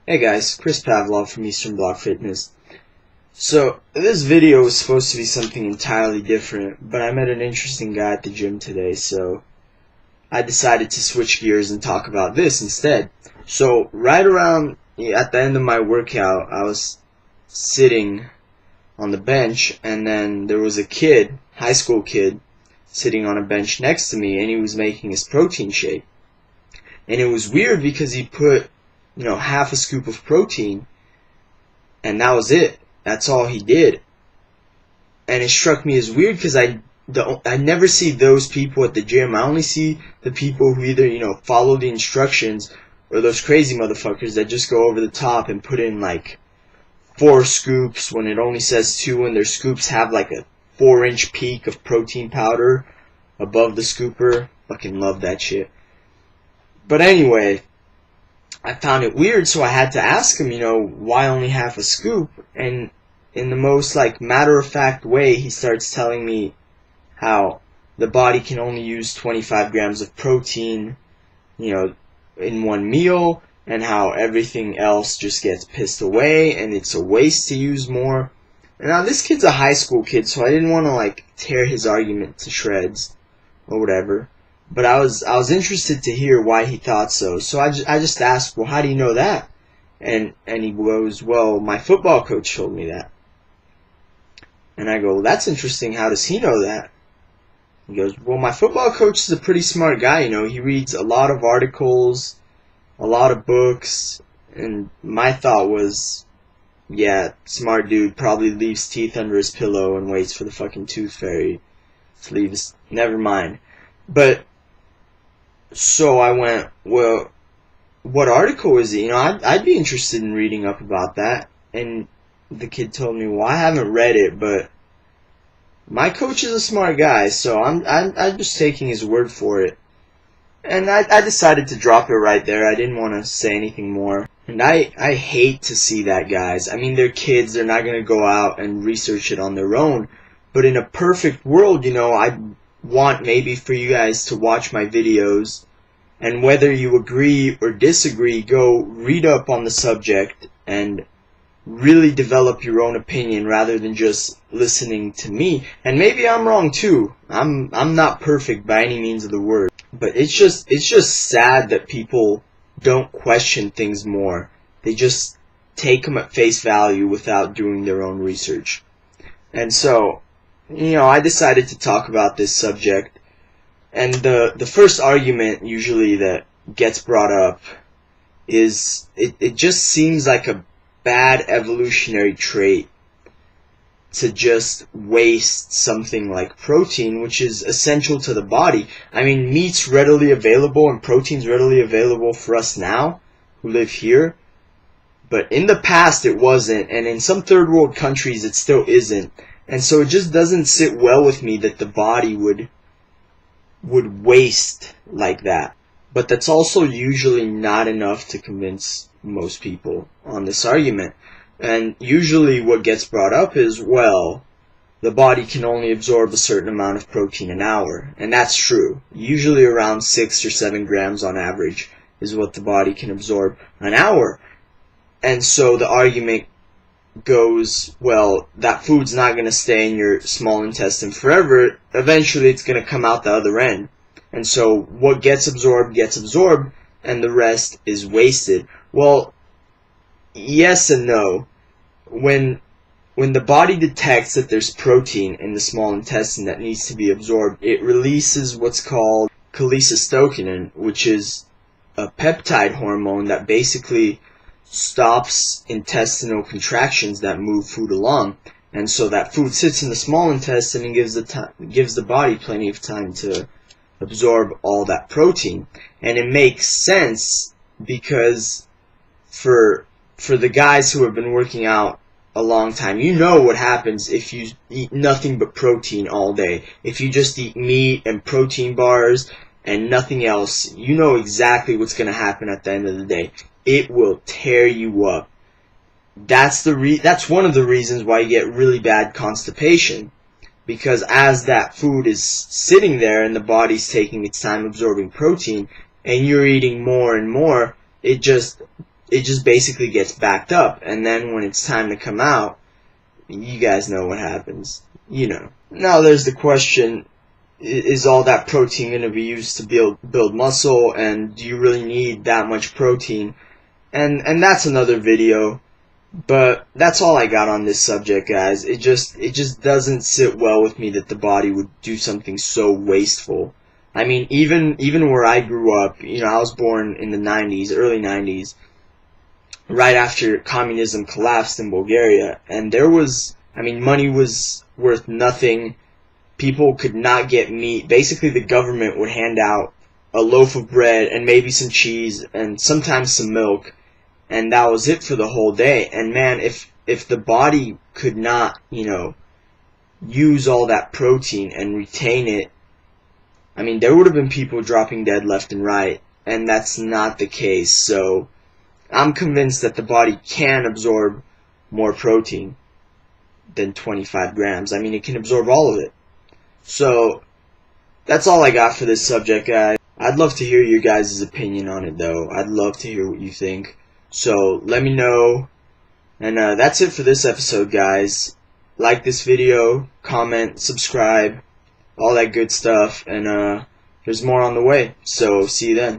Hey guys, Chris Pavlov from EasternBlocFitness. So, this video was supposed to be something entirely different, but I met an interesting guy at the gym today, so I decided to switch gears and talk about this instead. So, right around at the end of my workout, I was sitting on the bench, and then there was a kid, high school kid, sitting on a bench next to me, and he was making his protein shake. And it was weird because he put half a scoop of protein, and that was it. That's all he did. And it struck me as weird because I never see those people at the gym. I only see the people who either, follow the instructions, or those crazy motherfuckers that just go over the top and put in like 4 scoops when it only says 2, and their scoops have like a 4-inch peak of protein powder above the scooper. Fucking love that shit. But anyway, I found it weird, so I had to ask him, why only half a scoop? And in the most matter-of-fact way, he starts telling me how the body can only use 25 grams of protein, in one meal, and how everything else just gets pissed away, and it's a waste to use more. And now this kid's a high school kid, so I didn't want to tear his argument to shreds or whatever. But I was interested to hear why he thought so. So I just asked, well, how do you know that? And he goes, well, my football coach told me that. And I go, well, that's interesting. How does he know that? He goes, well, my football coach is a pretty smart guy. He reads a lot of articles, a lot of books. And my thought was, yeah, smart dude, probably leaves teeth under his pillow and waits for the fucking tooth fairy to leave his... Never mind. But... so I went, well, what article is it? I'd be interested in reading up about that. And the kid told me, well, I haven't read it, but my coach is a smart guy, so I'm just taking his word for it. And I decided to drop it right there. I didn't want to say anything more. And I hate to see that, guys. I mean, they're kids. They're not going to go out and research it on their own. But in a perfect world, I want maybe for you guys to watch my videos, and whether you agree or disagree, go read up on the subject and really develop your own opinion rather than just listening to me. And maybe I'm wrong too. I'm not perfect by any means of the word, but it's just sad that people don't question things more. They just take them at face value without doing their own research. And so I decided to talk about this subject, and the first argument usually that gets brought up is it just seems like a bad evolutionary trait to just waste something like protein, which is essential to the body. I mean, meat's readily available and protein's readily available for us now who live here, but in the past it wasn't, and in some third world countries it still isn't. And so it just doesn't sit well with me that the body would waste like that. But that's also usually not enough to convince most people on this argument. And usually what gets brought up is, well, the body can only absorb a certain amount of protein an hour. And that's true. Usually around 6 or 7 grams on average is what the body can absorb an hour. And so the argument goes, well, that food's not going to stay in your small intestine forever. Eventually it's going to come out the other end. And so what gets absorbed, and the rest is wasted. Well, yes and no. When the body detects that there's protein in the small intestine that needs to be absorbed, it releases what's called cholecystokinin, which is a peptide hormone that basically stops intestinal contractions that move food along. And so that food sits in the small intestine and gives the body plenty of time to absorb all that protein. And it makes sense because for the guys who have been working out a long time, what happens if you eat nothing but protein all day. If you just eat meat and protein bars and nothing else, exactly what's going to happen at the end of the day. It will tear you up. That's one of the reasons why you get really bad constipation. Because as that food is sitting there and the body's taking its time absorbing protein, and you're eating more and more, it just it just basically gets backed up, and then when it's time to come out, you guys know what happens. You know. Now there's the question, is all that protein going to be used to build muscle, and do you really need that much protein? And that's another video, but that's all I got on this subject, guys. It just doesn't sit well with me that the body would do something so wasteful. I mean, even where I grew up, you know, I was born in the 90s, early 90s, right after communism collapsed in Bulgaria, and there was, I mean, money was worth nothing. People could not get meat. Basically, the government would hand out a loaf of bread and maybe some cheese and sometimes some milk, and that was it for the whole day. And man, if the body could not, you know, use all that protein and retain it, I mean, there would have been people dropping dead left and right, and that's not the case. So I'm convinced that the body can absorb more protein than 25 grams. I mean, it can absorb all of it. So that's all I got for this subject, guys. I'd love to hear your guys' opinion on it, though. I'd love to hear what you think. So let me know. And that's it for this episode, guys. Like this video, comment, subscribe, all that good stuff. And there's more on the way. So see you then.